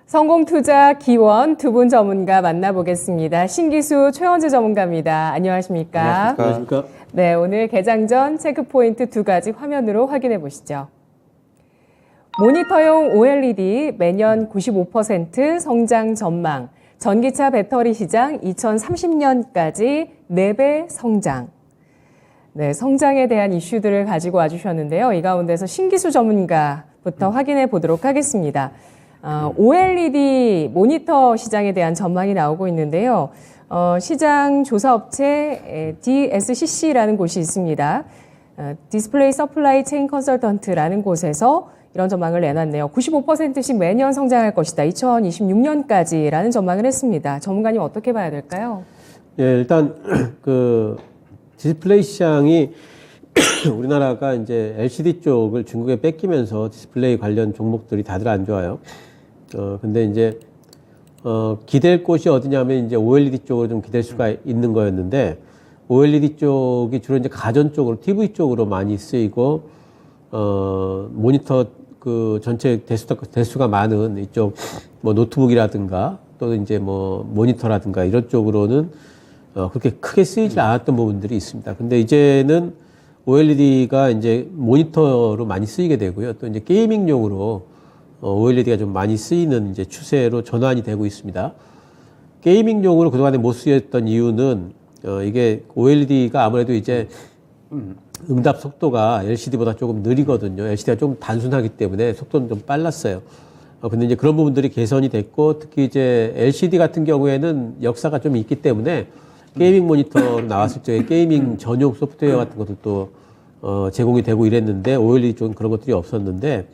성공투자 기원 두 분 전문가 만나보겠습니다. 신기수 최원재 전문가입니다. 안녕하십니까? 안녕하십니까? 네, 오늘 개장 전 체크포인트 두 가지 화면으로 확인해 보시죠. 모니터용 OLED 매년 95% 성장 전망, 전기차 배터리 시장 2030년까지 4배 성장. 네, 성장에 대한 이슈들을 가지고 와주셨는데요. 이 가운데서 신기수 전문가부터 확인해 보도록 하겠습니다. OLED 모니터 시장에 대한 전망이 나오고 있는데요. 시장 조사업체 DSCC라는 곳이 있습니다. 디스플레이 서플라이 체인 컨설턴트라는 곳에서 이런 전망을 내놨네요. 95%씩 매년 성장할 것이다. 2026년까지라는 전망을 했습니다. 전문가님 어떻게 봐야 될까요? 예, 일단 그 디스플레이 시장이 우리나라가 이제 LCD 쪽을 중국에 뺏기면서 디스플레이 관련 종목들이 다들 안 좋아요. 근데 이제 기댈 곳이 어디냐면 이제 OLED 쪽으로 좀 기댈 수가 있는 거였는데, OLED 쪽이 주로 이제 가전 쪽으로, TV 쪽으로 많이 쓰이고, 모니터 그 전체 대수가 많은 이쪽 뭐 노트북이라든가 또는 이제 뭐 모니터라든가 이런 쪽으로는 그렇게 크게 쓰이지 않았던 부분들이 있습니다. 근데 이제는 OLED가 이제 모니터로 많이 쓰이게 되고요. 또 이제 게이밍용으로 OLED가 좀 많이 쓰이는 이제 추세로 전환이 되고 있습니다. 게이밍용으로 그동안에 못 쓰였던 이유는 이게 OLED가 아무래도 이제 응답 속도가 LCD보다 조금 느리거든요. LCD가 좀 단순하기 때문에 속도는 좀 빨랐어요. 근데 이제 그런 부분들이 개선이 됐고, 특히 이제 LCD 같은 경우에는 역사가 좀 있기 때문에 게이밍 모니터로 나왔을 적에 게이밍 전용 소프트웨어 같은 것도 제공이 되고 이랬는데, OLED 좀 그런 것들이 없었는데,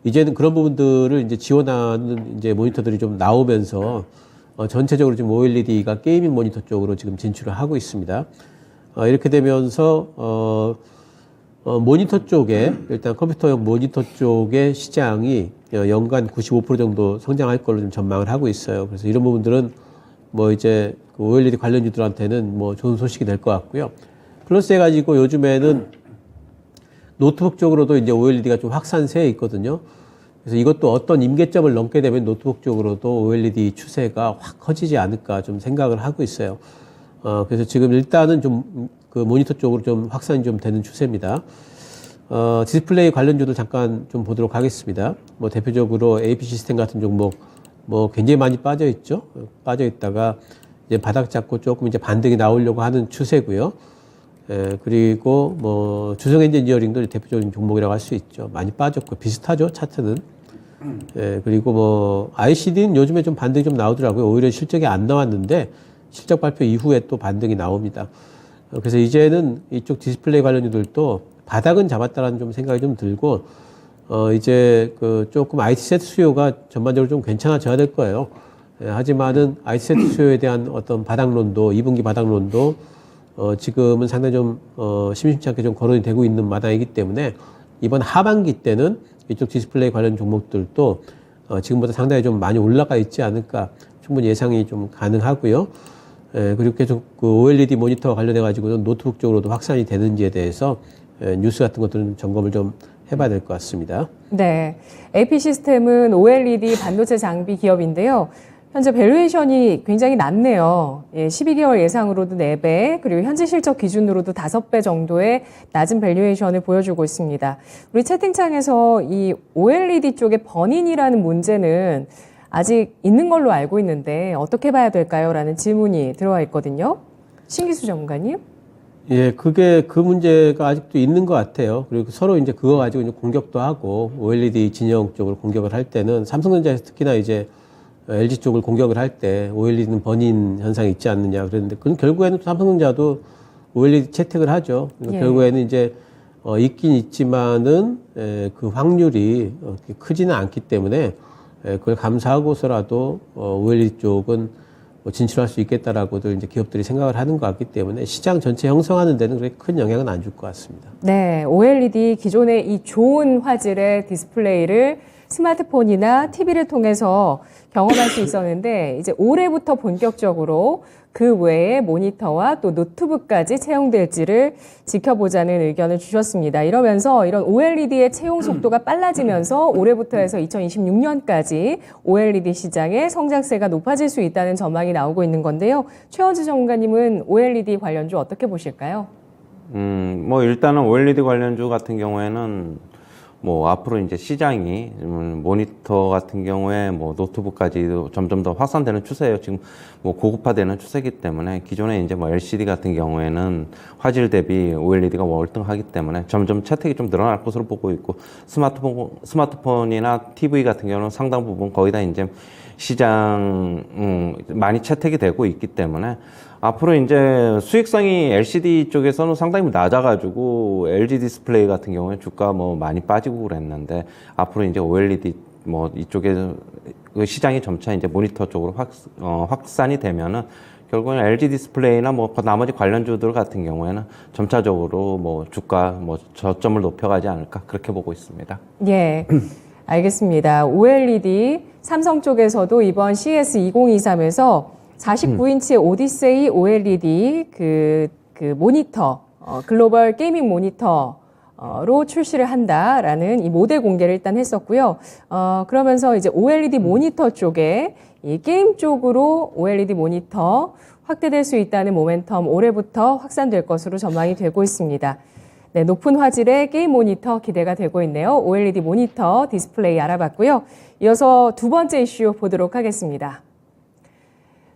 이제는 그런 부분들을 이제 지원하는 이제 모니터들이 좀 나오면서 전체적으로 지금 OLED가 게이밍 모니터 쪽으로 지금 진출을 하고 있습니다. 이렇게 되면서 모니터 쪽에, 일단 컴퓨터용 모니터 쪽의 시장이 연간 95% 정도 성장할 걸로 좀 전망을 하고 있어요. 그래서 이런 부분들은 뭐 이제 그 OLED 관련주들한테는 뭐 좋은 소식이 될 것 같고요. 플러스 해가지고 요즘에는 노트북 쪽으로도 이제 OLED가 좀 확산세에 있거든요. 그래서 이것도 어떤 임계점을 넘게 되면 노트북 쪽으로도 OLED 추세가 확 커지지 않을까 좀 생각을 하고 있어요. 그래서 지금 일단은 좀 그 모니터 쪽으로 좀 확산이 좀 되는 추세입니다. 디스플레이 관련주도 잠깐 좀 보도록 하겠습니다. 뭐 대표적으로 AP 시스템 같은 종목 뭐 굉장히 많이 빠져 있죠. 빠져 있다가 이제 바닥 잡고 조금 이제 반등이 나오려고 하는 추세고요. 그리고 뭐 주성 엔지니어링도 대표적인 종목이라고 할 수 있죠. 많이 빠졌고 비슷하죠, 차트는. 그리고 뭐 ICD는 요즘에 좀 반등이 좀 나오더라고요. 오히려 실적이 안 나왔는데 실적 발표 이후에 또 반등이 나옵니다. 그래서 이제는 이쪽 디스플레이 관련주들도 바닥은 잡았다라는 좀 생각이 좀 들고, 이제 그 조금 IT 세트 수요가 전반적으로 좀 괜찮아져야 될 거예요. 하지만은 IT 세트 수요에 대한 어떤 바닥론도, 2분기 바닥론도 지금은 상당히 좀 심심치 않게 좀 거론이 되고 있는 마당이기 때문에 이번 하반기 때는 이쪽 디스플레이 관련 종목들도 지금보다 상당히 좀 많이 올라가 있지 않을까 충분히 예상이 좀 가능하고요. 그리고 계속 그 OLED 모니터와 관련해 가지고는 노트북 쪽으로도 확산이 되는지에 대해서 뉴스 같은 것들은 점검을 좀 해봐야 될 것 같습니다. 네, AP 시스템은 OLED 반도체 장비 기업인데요. 현재 밸류에이션이 굉장히 낮네요. 12개월 예상으로도 4배, 그리고 현재 실적 기준으로도 5배 정도의 낮은 밸류에이션을 보여주고 있습니다. 우리 채팅창에서 이 OLED 쪽의 번인이라는 문제는 아직 있는 걸로 알고 있는데 어떻게 봐야 될까요? 라는 질문이 들어와 있거든요. 신기수 전문가님. 예, 그게 그 문제가 아직도 있는 것 같아요. 그리고 서로 이제 그거 가지고 이제 공격도 하고, OLED 진영 쪽을 공격을 할 때는 삼성전자에서 특히나 이제 LG 쪽을 공격을 할 때 OLED는 번인 현상이 있지 않느냐 그랬는데, 그건 결국에는 삼성전자도 OLED 채택을 하죠. 예. 결국에는 이제 있긴 있지만은 그 확률이 크지는 않기 때문에 그걸 감사하고서라도 OLED 쪽은 진출할 수 있겠다라고들 이제 기업들이 생각을 하는 것 같기 때문에 시장 전체 형성하는 데는 그렇게 큰 영향은 안 줄 것 같습니다. 네, OLED 기존의 이 좋은 화질의 디스플레이를 스마트폰이나 TV를 통해서 경험할 수 있었는데, 이제 올해부터 본격적으로 그 외에 모니터와 또 노트북까지 채용될지를 지켜보자는 의견을 주셨습니다. 이러면서 이런 OLED의 채용 속도가 빨라지면서 올해부터 해서 2026년까지 OLED 시장의 성장세가 높아질 수 있다는 전망이 나오고 있는 건데요. 최원주 전문가님은 OLED 관련주 어떻게 보실까요? 뭐 일단은 OLED 관련주 같은 경우에는 뭐 앞으로 이제 시장이 모니터 같은 경우에 뭐 노트북까지도 점점 더 확산되는 추세예요. 지금 뭐 고급화되는 추세이기 때문에 기존에 이제 뭐 LCD 같은 경우에는 화질 대비 OLED가 월등하기 때문에 점점 채택이 좀 늘어날 것으로 보고 있고 스마트폰이나 TV 같은 경우는 상당 부분 거의 다 이제 시장 많이 채택이 되고 있기 때문에 앞으로 이제 수익성이 LCD 쪽에서는 상당히 낮아가지고 LG 디스플레이 같은 경우에 주가 뭐 많이 빠지고 그랬는데 앞으로 이제 OLED 뭐 이쪽에 그 시장이 점차 이제 모니터 쪽으로 확산이 되면은 결국은 LG 디스플레이나 뭐 나머지 관련주들 같은 경우에는 점차적으로 뭐 주가 뭐 저점을 높여가지 않을까 그렇게 보고 있습니다. 예. 알겠습니다. OLED 삼성 쪽에서도 이번 CES 2023에서 49인치의 오디세이 OLED 그 모니터, 글로벌 게이밍 모니터로 출시를 한다라는 이 모델 공개를 일단 했었고요. 그러면서 이제 OLED 모니터 쪽에 이 게임 쪽으로 OLED 모니터 확대될 수 있다는 모멘텀 올해부터 확산될 것으로 전망이 되고 있습니다. 네, 높은 화질의 게임 모니터 기대가 되고 있네요. OLED 모니터 디스플레이 알아봤고요. 이어서 두 번째 이슈 보도록 하겠습니다.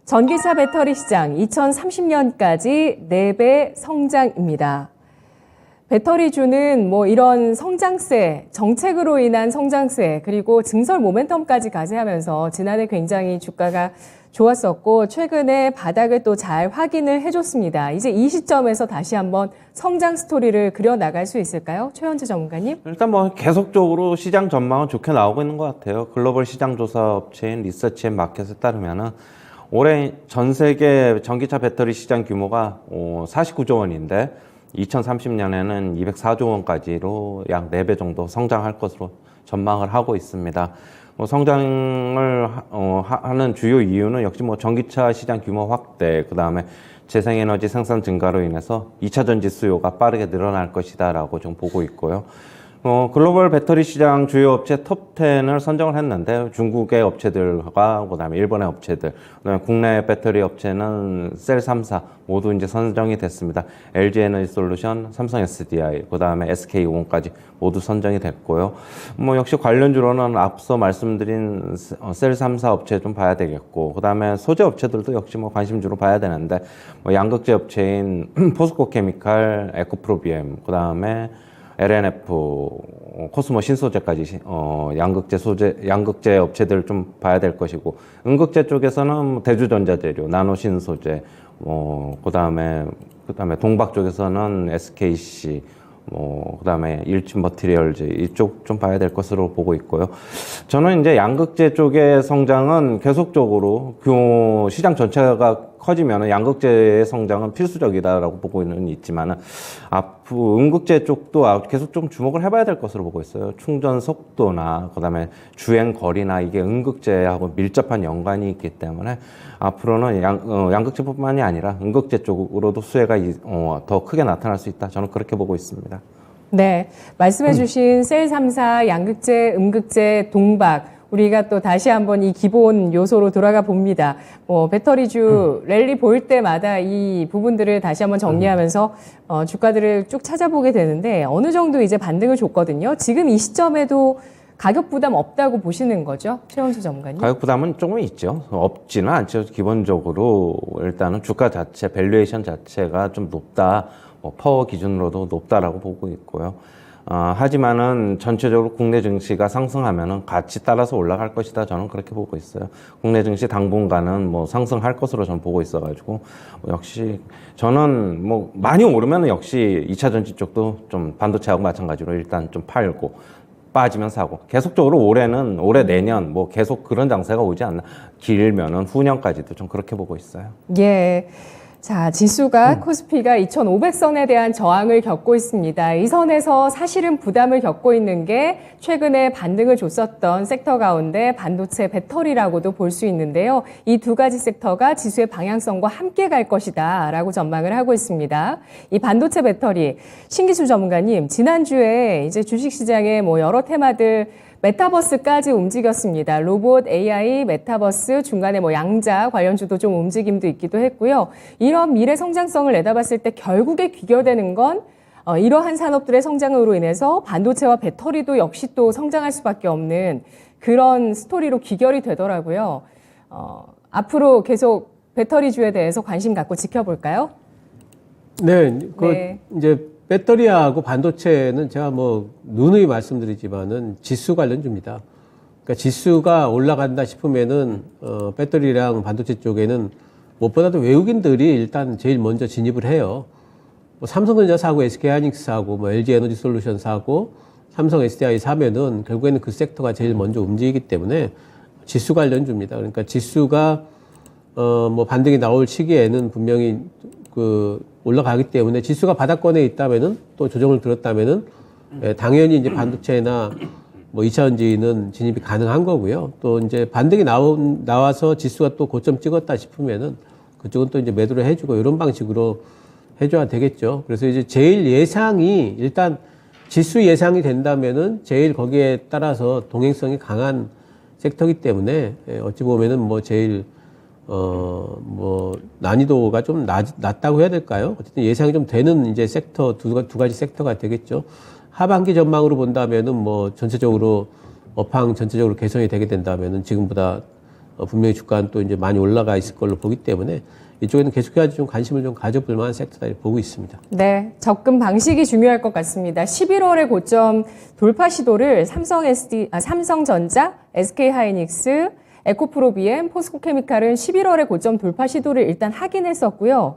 전기차 배터리 시장 2030년까지 4배 성장입니다. 배터리주는 뭐 이런 성장세, 정책으로 인한 성장세, 그리고 증설 모멘텀까지 가세하면서 지난해 굉장히 주가가 좋았었고 최근에 바닥을 또 잘 확인을 해줬습니다. 이제 이 시점에서 다시 한번 성장 스토리를 그려나갈 수 있을까요? 최현주 전문가님. 일단 뭐 계속적으로 시장 전망은 좋게 나오고 있는 것 같아요. 글로벌 시장 조사 업체인 리서치 앤 마켓에 따르면은 올해 전 세계 전기차 배터리 시장 규모가 49조 원인데 2030년에는 204조 원까지로 약 4배 정도 성장할 것으로 전망을 하고 있습니다. 성장을 하는 주요 이유는 역시 뭐 전기차 시장 규모 확대, 그 다음에 재생에너지 생산 증가로 인해서 2차 전지 수요가 빠르게 늘어날 것이다라고 좀 보고 있고요. 글로벌 배터리 시장 주요 업체 톱10을 선정을 했는데 중국의 업체들과 그다음에 일본의 업체들, 그다음에 국내 배터리 업체는 셀 3사 모두 이제 선정이 됐습니다. LG 에너지 솔루션, 삼성 SDI, 그다음에 SK 오온까지 모두 선정이 됐고요. 뭐 역시 관련주로는 앞서 말씀드린 셀 3사 업체 좀 봐야 되겠고, 그다음에 소재 업체들도 역시 뭐 관심주로 봐야 되는데 뭐 양극재 업체인 포스코 케미칼, 에코프로비엠, 그다음에 LNF, 코스모 신소재까지 양극재 업체들 좀 봐야 될 것이고, 음극재 쪽에서는 대주전자재료, 나노신소재, 그다음에 동박 쪽에서는 SKC, 그다음에 일진 머티리얼즈 이쪽 좀 봐야 될 것으로 보고 있고요. 저는 이제 양극재 쪽의 성장은 계속적으로 시장 전체가 커지면은 양극재의 성장은 필수적이다라고 보고는 있지만은 앞으로 음극재 쪽도 계속 좀 주목을 해봐야 될 것으로 보고 있어요. 충전 속도나 그다음에 주행 거리나 이게 음극재하고 밀접한 연관이 있기 때문에 앞으로는 양극재뿐만이 아니라 음극재 쪽으로도 수혜가 더 크게 나타날 수 있다. 저는 그렇게 보고 있습니다. 네, 말씀해주신 셀 3사, 양극재, 음극재, 동박. 우리가 또 다시 한번 이 기본 요소로 돌아가 봅니다. 배터리주 랠리 보일 때마다 이 부분들을 다시 한번 정리하면서 주가들을 쭉 찾아보게 되는데 어느 정도 이제 반등을 줬거든요. 지금 이 시점에도 가격 부담 없다고 보시는 거죠? 최원수 전문가님. 가격 부담은 조금 있죠. 없지는 않죠. 기본적으로 일단은 주가 자체, 밸류에이션 자체가 좀 높다. 퍼 기준으로도 높다라고 보고 있고요. 하지만은 전체적으로 국내 증시가 상승하면은 같이 따라서 올라갈 것이다. 저는 그렇게 보고 있어요. 국내 증시 당분간은 상승할 것으로 저는 보고 있어가지고 역시 저는 많이 오르면은 역시 2차 전지 쪽도 좀 반도체하고 마찬가지로 일단 좀 팔고 빠지면 사고 계속적으로 올해 내년 계속 그런 장세가 오지 않나 길면은 후년까지도 좀 그렇게 보고 있어요. 예. 자, 지수가 코스피가 2,500선에 대한 저항을 겪고 있습니다. 이 선에서 사실은 부담을 겪고 있는 게 최근에 반등을 줬었던 섹터 가운데 반도체 배터리라고도 볼 수 있는데요. 이 두 가지 섹터가 지수의 방향성과 함께 갈 것이다 라고 전망을 하고 있습니다. 이 반도체 배터리, 신기수 전문가님, 지난주에 이제 주식시장에 뭐 여러 테마들 메타버스까지 움직였습니다. 로봇, AI, 메타버스, 중간에 뭐 양자 관련주도 좀 움직임도 있기도 했고요. 이런 미래 성장성을 내다봤을 때 결국에 귀결되는 건 이러한 산업들의 성장으로 인해서 반도체와 배터리도 역시 또 성장할 수밖에 없는 그런 스토리로 귀결이 되더라고요. 앞으로 계속 배터리주에 대해서 관심 갖고 지켜볼까요? 네, 네. 이제 배터리하고 반도체는 제가 뭐 누누이 말씀드리지만은 지수 관련주입니다. 그러니까 지수가 올라간다 싶으면은 배터리랑 반도체 쪽에는 무엇보다도 외국인들이 일단 제일 먼저 진입을 해요. 뭐 삼성전자 사고, SK하이닉스 사고, 뭐 LG에너지솔루션 사고, 삼성 SDI 사면은 결국에는 그 섹터가 제일 먼저 움직이기 때문에 지수 관련주입니다. 그러니까 지수가 뭐 반등이 나올 시기에는 분명히 올라가기 때문에 지수가 바닥권에 있다면은 또 조정을 들었다면은 당연히 이제 반도체나 뭐 2차전지는 진입이 가능한 거고요. 또 이제 반등이 나와서 지수가 또 고점 찍었다 싶으면은 그쪽은 또 이제 매도를 해주고 이런 방식으로 해줘야 되겠죠. 그래서 이제 제일 예상이 일단 지수 예상이 된다면은 제일 거기에 따라서 동행성이 강한 섹터이기 때문에 어찌 보면은 뭐 제일 뭐 난이도가 좀 낮다고 해야 될까요? 어쨌든 예상이 좀 되는 이제 섹터 두 가지 섹터가 되겠죠. 하반기 전망으로 본다면은 뭐 전체적으로 업황 전체적으로 개선이 되게 된다면은 지금보다 분명히 주가는 또 이제 많이 올라가 있을 걸로 보기 때문에 이쪽에는 계속해서 좀 관심을 좀 가져볼 만한 섹터다 보고 있습니다. 네, 접근 방식이 중요할 것 같습니다. 11월의 고점 돌파 시도를 삼성전자, SK하이닉스, 에코프로비엠, 포스코케미칼은 11월에 고점 돌파 시도를 일단 하긴 했었고요.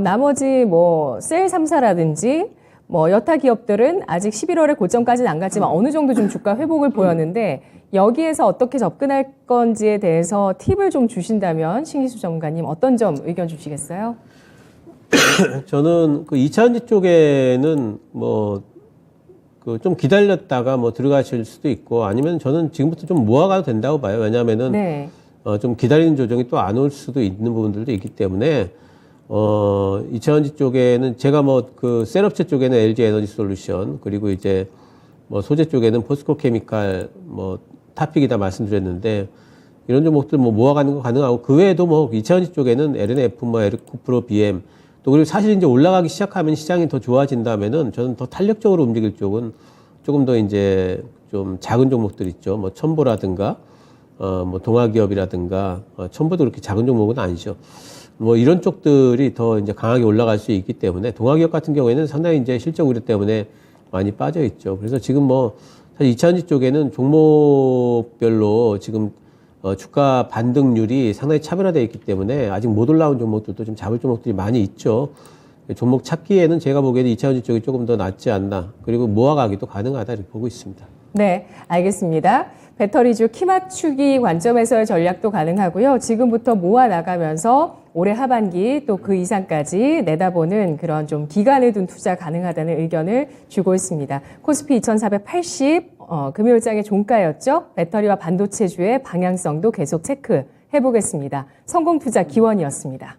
나머지 뭐 셀 3사라든지 뭐 여타 기업들은 아직 11월에 고점까지는 안 갔지만 어느 정도 좀 주가 회복을 보였는데 여기에서 어떻게 접근할 건지에 대해서 팁을 좀 주신다면 신기수 전문가님 어떤 점 의견 주시겠어요? 저는 그 2차전지 쪽에는 뭐 좀 기다렸다가 뭐 들어가실 수도 있고 아니면 저는 지금부터 좀 모아가도 된다고 봐요. 왜냐하면은 네. 좀 기다리는 조정이 또 안 올 수도 있는 부분들도 있기 때문에 2차전지 쪽에는 제가 뭐 그 셀업체 쪽에는 LG 에너지 솔루션 그리고 이제 뭐 소재 쪽에는 포스코 케미칼 뭐 탑픽이다 말씀드렸는데 이런 종목들 뭐 모아가는 거 가능하고 그 외에도 뭐 2차전지 쪽에는 LNF 뭐 에코프로 BM 또 그리고 사실 이제 올라가기 시작하면 시장이 더 좋아진다면은 저는 더 탄력적으로 움직일 쪽은 조금 더 이제 좀 작은 종목들 있죠. 뭐 첨보라든가 뭐 동아기업이라든가 첨보도 그렇게 작은 종목은 아니죠. 뭐 이런 쪽들이 더 이제 강하게 올라갈 수 있기 때문에 동아기업 같은 경우에는 상당히 이제 실적 우려 때문에 많이 빠져 있죠. 그래서 지금 뭐 사실 2차전지 쪽에는 종목별로 지금 주가 반등률이 상당히 차별화되어 있기 때문에 아직 못 올라온 종목들도 좀 잡을 종목들이 많이 있죠. 종목 찾기에는 제가 보기에는 2차전지 쪽이 조금 더 낫지 않나. 그리고 모아가기도 가능하다 이렇게 보고 있습니다. 네, 알겠습니다. 배터리주 키 맞추기 관점에서의 전략도 가능하고요. 지금부터 모아 나가면서 올해 하반기 또 그 이상까지 내다보는 그런 좀 기간을 둔 투자 가능하다는 의견을 주고 있습니다. 코스피 2480 금요일장의 종가였죠. 배터리와 반도체주의 방향성도 계속 체크해 보겠습니다. 성공투자 기원이었습니다.